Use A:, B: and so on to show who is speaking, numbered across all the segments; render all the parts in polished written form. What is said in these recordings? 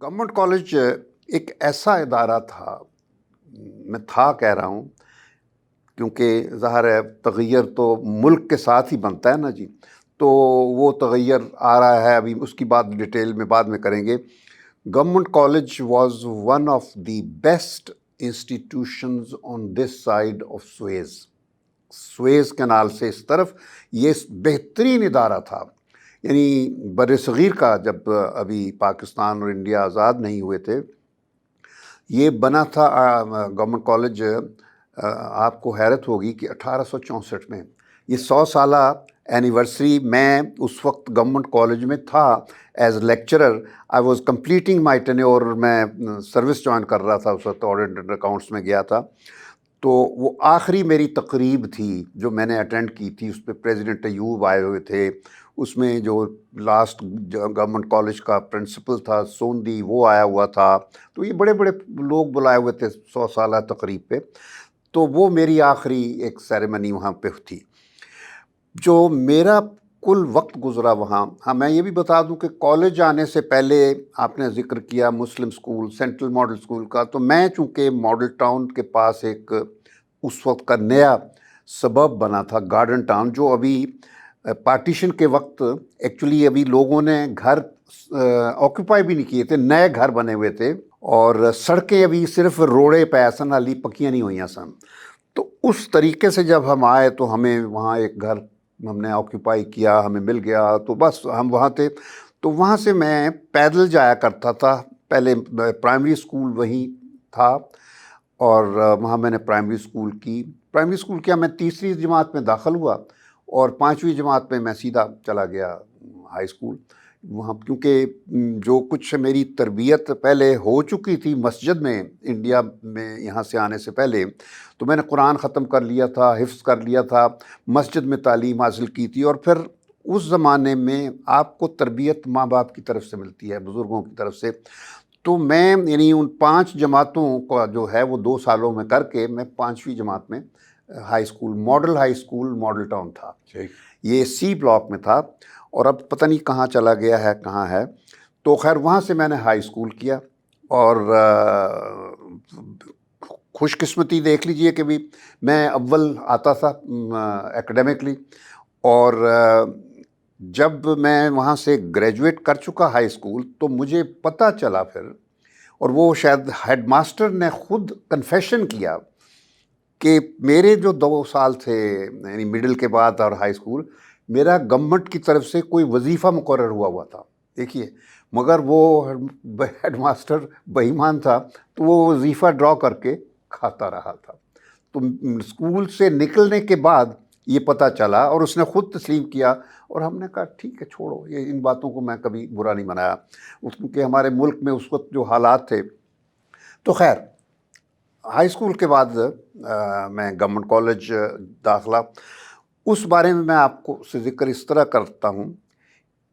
A: Government college एक ऐसा इदारा था, मैं था कह रहा हूँ क्योंकि ज़ाहिर है तग़य्युर तो मुल्क के साथ ही बनता है ना जी। तो वो तग़य्युर आ रहा है, अभी उसकी बात डिटेल में बाद में करेंगे। Government college was one of the best institutions on this side of Suez canal से इस तरफ ये बेहतरीन इदारा था। यानी बरसग़ीर का जब अभी पाकिस्तान और इंडिया आज़ाद नहीं हुए थे, ये बना था गवर्नमेंट कॉलेज। आपको हैरत होगी कि 1864 में ये 100 साला एनिवर्सरी मैं उस वक्त गवर्नमेंट कॉलेज में था as lecturer. I was completing my tenure, मैं सर्विस ज्वाइन कर रहा था उस वक्त, ऑडिट एंड अकाउंट्स में गया था। तो वो आखिरी मेरी तकरीब थी जो मैंने अटेंड की थी, उस पर प्रेसिडेंट अयूब आए हुए थे। उसमें जो लास्ट गवर्नमेंट कॉलेज का प्रिंसिपल था सोंदी, वो आया हुआ था। तो ये बड़े बड़े लोग बुलाए हुए थे 100 साला तकरीब पे। तो वो मेरी आखिरी एक सेरेमनी वहाँ पे थी। जो मेरा कुल वक्त गुज़रा वहाँ, हाँ मैं ये भी बता दूं कि कॉलेज आने से पहले आपने ज़िक्र किया मुस्लिम स्कूल, सेंट्रल मॉडल स्कूल का। तो मैं चूँकि मॉडल टाउन के पास एक उस वक्त का नया सबब बना था गार्डन टाउन, जो अभी पार्टीशन के वक्त एक्चुअली अभी लोगों ने घर ऑक्यूपाई भी नहीं किए थे, नए घर बने हुए थे और सड़कें अभी सिर्फ रोड़े पे सन, हाली पक्कियाँ नहीं हुई सन। तो उस तरीके से जब हम आए तो हमें वहाँ एक घर हमने ऑक्यूपाई किया, हमें मिल गया, तो बस हम वहाँ थे। तो वहाँ से मैं पैदल जाया करता था। पहले प्राइमरी स्कूल वहीं था और वहाँ मैंने प्राइमरी स्कूल किया। मैं तीसरी जमात में दाखिल हुआ और पाँचवीं जमात में मैं सीधा चला गया हाई स्कूल। वहाँ क्योंकि जो कुछ मेरी तरबियत पहले हो चुकी थी मस्जिद में, इंडिया में यहाँ से आने से पहले, तो मैंने कुरान ख़त्म कर लिया था, हिफ्ज़ कर लिया था, मस्जिद में तालीम हासिल की थी। और फिर उस ज़माने में आपको तरबियत माँ बाप की तरफ से मिलती है, बुज़ुर्गों की तरफ से। तो मैं यानी उन 5 जमातों का जो है वो 2 सालों में करके मैं 5वीं जमात में हाई स्कूल मॉडल टाउन था। ये सी ब्लॉक में था और अब पता नहीं कहाँ चला गया है, कहाँ है। तो खैर वहाँ से मैंने हाई स्कूल किया और खुशकिस्मती देख लीजिए कि भी मैं अव्वल आता था एकेडमिकली। और जब मैं वहाँ से ग्रेजुएट कर चुका हाई स्कूल तो मुझे पता चला फिर, और वो शायद हेडमास्टर ने खुद कन्फेशन किया कि मेरे जो 2 साल थे यानी मिडिल के बाद और हाई स्कूल, मेरा गवर्नमेंट की तरफ से कोई वजीफ़ा मुकर्रर हुआ था। देखिए, मगर वो हेडमास्टर बेईमान था, तो वो वजीफ़ा ड्रॉ करके खाता रहा था। तो स्कूल से निकलने के बाद ये पता चला और उसने ख़ुद तस्लीम किया और हमने कहा ठीक है छोड़ो, ये इन बातों को मैं कभी बुरा नहीं मनाया, क्योंकि हमारे मुल्क में उस वक्त जो हालात थे। तो खैर हाई स्कूल के बाद मैं गवर्नमेंट कॉलेज दाखिला। उस बारे में मैं आपको से ज़िक्र इस तरह करता हूँ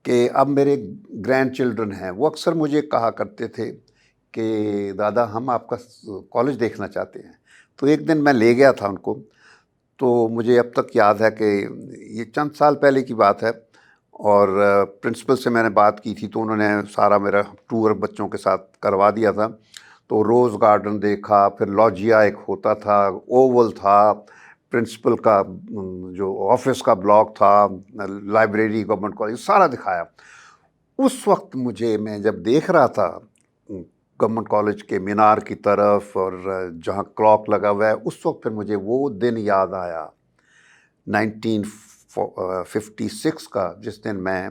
A: कि अब मेरे ग्रैंड चिल्ड्रन हैं, वो अक्सर मुझे कहा करते थे कि दादा हम आपका कॉलेज देखना चाहते हैं। तो एक दिन मैं ले गया था उनको। तो मुझे अब तक याद है कि ये चंद साल पहले की बात है और प्रिंसिपल से मैंने बात की थी, तो उन्होंने सारा मेरा टूर बच्चों के साथ करवा दिया था। तो रोज़ गार्डन देखा, फिर लॉजिया एक होता था, ओवल था, प्रिंसिपल का जो ऑफिस का ब्लॉक था, लाइब्रेरी, गवर्नमेंट कॉलेज, सारा दिखाया। उस वक्त मैं जब देख रहा था गवर्नमेंट कॉलेज के मीनार की तरफ और जहाँ क्लॉक लगा हुआ है, उस वक्त फिर मुझे वो दिन याद आया 1956 का, जिस दिन मैं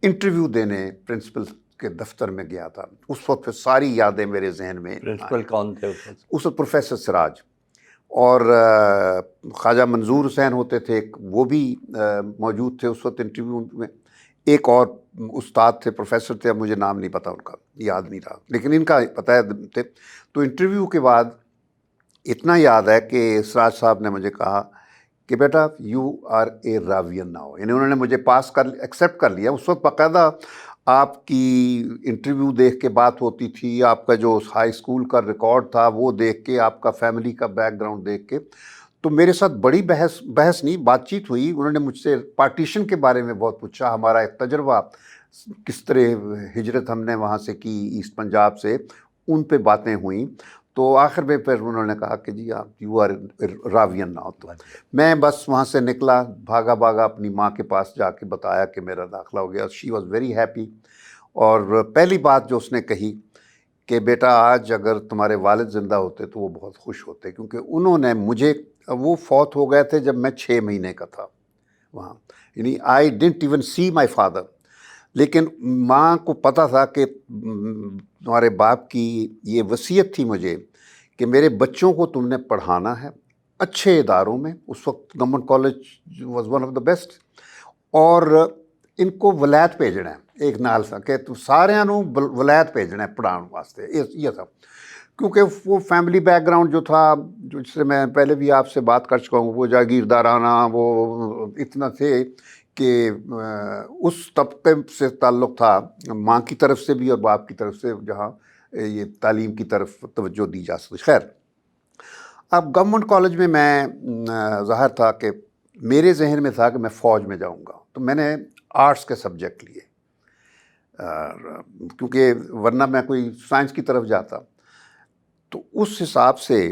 A: इंटरव्यू देने प्रिंसिपल के दफ्तर में गया था। उस वक्त फिर सारी यादें मेरे जहन में।
B: प्रिंसिपल कौन थे
A: उस वक्त? प्रोफेसर सिराज और ख्वाजा मंजूर हुसैन होते थे, वो भी मौजूद थे उस वक्त इंटरव्यू में। एक और उस्ताद थे, प्रोफेसर थे, अब मुझे नाम नहीं पता उनका, याद नहीं रहा, लेकिन इनका पता है थे। तो इंटरव्यू के बाद इतना याद है कि सिराज साहब ने मुझे कहा कि बेटा you are a Ravian now, यानी उन्होंने मुझे एक्सेप्ट कर लिया। उस वक्त बाकायदा आपकी इंटरव्यू देख के बात होती थी, आपका जो हाई स्कूल का रिकॉर्ड था वो देख के, आपका फैमिली का बैकग्राउंड देख के। तो मेरे साथ बड़ी बहस नहीं, बातचीत हुई। उन्होंने मुझसे पार्टीशन के बारे में बहुत पूछा, हमारा एक तजर्बा کس طرح ہجرت ہم نے وہاں سے کی ایسٹ پنجاب سے، ان پہ باتیں ہوئیں. تو آخر میں پھر انہوں نے کہا کہ جی آپ یو آر راوین ناؤ. تو میں بس وہاں سے نکلا، بھاگا بھاگا اپنی ماں کے پاس جا کے بتایا کہ میرا داخلہ ہو گیا. She was very happy. اور پہلی بات جو اس نے کہی کہ بیٹا آج اگر تمہارے والد زندہ ہوتے تو وہ بہت خوش ہوتے، کیونکہ انہوں نے مجھے، وہ فوت ہو گئے تھے جب میں 6 مہینے کا تھا وہاں، یعنی I didn't even see my father. لیکن ماں کو پتہ تھا کہ تمہارے باپ کی یہ وصیت تھی مجھے کہ میرے بچوں کو تم نے پڑھانا ہے اچھے اداروں میں. اس وقت government college was one of the best. اور ان کو ولایت بھیجنا ہے ایک نال سا کہ تو سارے نو ولایت بھیجنا ہے پڑھان واسطے. یہ تھا کیونکہ وہ فیملی بیک گراؤنڈ جو تھا، جس سے میں پہلے بھی آپ سے بات کر چکا ہوں، وہ جاگیردارانہ وہ اتنا تھے کہ اس طبقے سے تعلق تھا ماں کی طرف سے بھی اور باپ کی طرف سے، جہاں یہ تعلیم کی طرف توجہ دی جا سکتی. خیر، اب گورنمنٹ کالج میں ظاہر تھا کہ میرے ذہن میں تھا کہ میں فوج میں جاؤں گا، تو میں نے آرٹس کے سبجیکٹ لیے، کیونکہ ورنہ میں کوئی سائنس کی طرف جاتا. تو اس حساب سے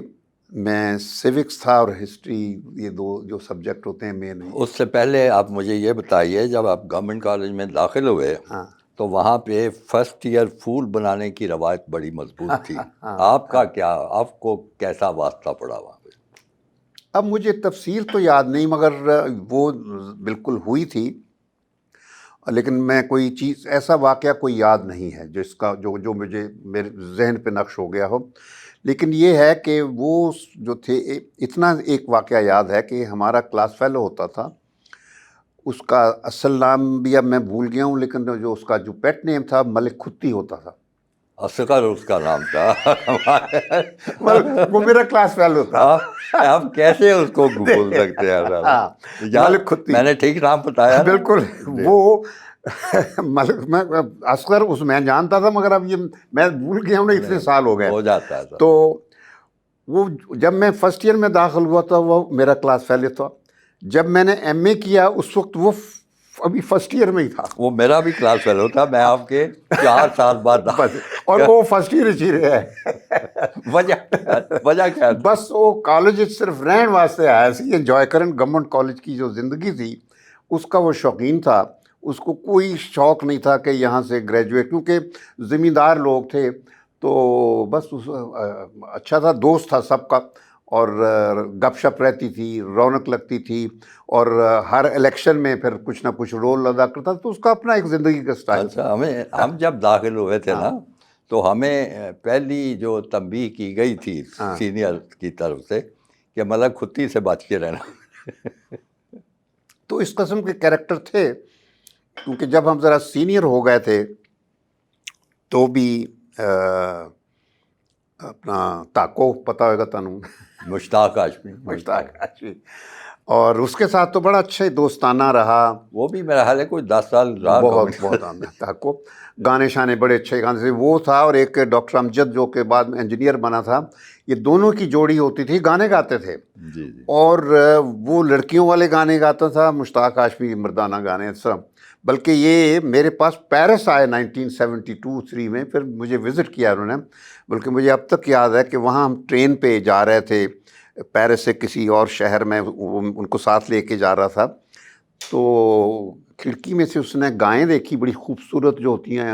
A: میں سیوکس تھا اور ہسٹری، یہ دو جو سبجیکٹ ہوتے ہیں مین.
B: اس سے پہلے آپ مجھے یہ بتائیے، جب آپ گورنمنٹ کالج میں داخل ہوئے تو وہاں پہ فرسٹ ایئر پھول بنانے کی روایت بڑی مضبوط تھی. آپ کا کیا، آپ کو کیسا واسطہ پڑا وہاں پہ؟
A: اب مجھے تفصیل تو یاد نہیں، مگر وہ بالکل ہوئی تھی. لیکن میں کوئی چیز، ایسا واقعہ کوئی یاد نہیں ہے جس کا جو مجھے میرے ذہن پہ نقش ہو گیا ہو. لیکن یہ ہے کہ وہ جو تھے، اتنا ایک واقعہ یاد ہے کہ ہمارا کلاس فیلو ہوتا تھا، اس کا اصل نام بھی اب میں بھول گیا ہوں، لیکن جو اس کا جو پیٹ نیم تھا ملک کھتی ہوتا تھا.
B: اصغر اس کا نام تھا.
A: وہ میرا کلاس فیلو تھا.
B: آپ کیسے اس کو بھول سکتے ہیں؟
A: ملک کھتی،
B: میں نے ٹھیک نام بتایا.
A: بالکل. وہ ملک، میں اصغر اس میں جانتا تھا، مگر اب یہ میں بھول گیا ہوں نا، اتنے سال ہو گئے.
B: ہو جاتا ہے.
A: تو وہ جب میں فرسٹ ایئر میں داخل ہوا تھا وہ میرا کلاس فیلو تھا. جب میں نے ایم اے کیا اس وقت وہ ابھی فرسٹ ایئر میں ہی تھا.
B: وہ میرا بھی کلاس فیلو تھا، میں آپ کے 4 سال بعد.
A: اور وہ فرسٹ ایئر ہی رہا ہے.
B: وجہ کیا؟
A: بس وہ کالج صرف رہن واسطے آیا سی. انجوائے کرن گورنمنٹ کالج کی جو زندگی تھی اس کا وہ شوقین تھا. اس کو کوئی شوق نہیں تھا کہ یہاں سے گریجویٹ، کیونکہ زمیندار لوگ تھے. تو بس اچھا تھا، دوست تھا سب کا، اور گپ شپ رہتی تھی، رونق لگتی تھی، اور ہر الیکشن میں پھر کچھ نہ کچھ رول ادا کرتا. تو اس کا اپنا ایک زندگی کا اسٹائل.
B: اچھا، ہم جب داخل ہوئے تھے نا، تو ہمیں پہلی جو تنبیہ کی گئی تھی سینئر کی طرف سے کہ ملک کھتی سے بچ کے رہنا.
A: تو اس قسم کے کیریکٹر تھے، کیونکہ جب ہم ذرا سینئر ہو گئے تھے تو بھی اپنا تاکو پتہ ہوگا تنوں،
B: مشتاق ہاشمی.
A: مشتاق ہاشمی، اور اس کے ساتھ تو بڑا اچھا دوستانہ رہا.
B: وہ بھی میرا حال ہے کوئی 10 سال رہا.
A: بہت تاکو گانے شانے بڑے اچھے گانے سے وہ تھا. اور ایک ڈاکٹر امجد جو کہ بعد میں انجینئر بنا تھا، یہ دونوں کی جوڑی ہوتی تھی، گانے گاتے تھے.
B: جی.
A: اور وہ لڑکیوں والے گانے گاتا تھا، مشتاق ہاشمی مردانہ گانے سب. بلکہ یہ میرے پاس پیرس آئے 1972-3 میں، پھر مجھے وزٹ کیا انہوں نے. بلکہ مجھے اب تک یاد ہے کہ وہاں ہم ٹرین پہ جا رہے تھے پیرس سے کسی اور شہر میں، ان کو ساتھ لے کے جا رہا تھا. تو کھڑکی میں سے اس نے گائیں دیکھی بڑی خوبصورت جو ہوتی ہیں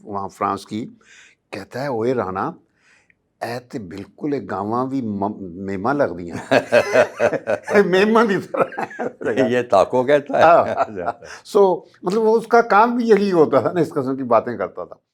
A: وہاں فرانس کی. کہتا ہے اوئے رانا اے تے بالکل گاواں بھی میما لگ دیاں. میما دی طرح
B: یہ تاکو کہتا ہے.
A: سو مطلب وہ اس کا کام بھی یہی ہوتا تھا نا، اس قسم کی باتیں کرتا تھا.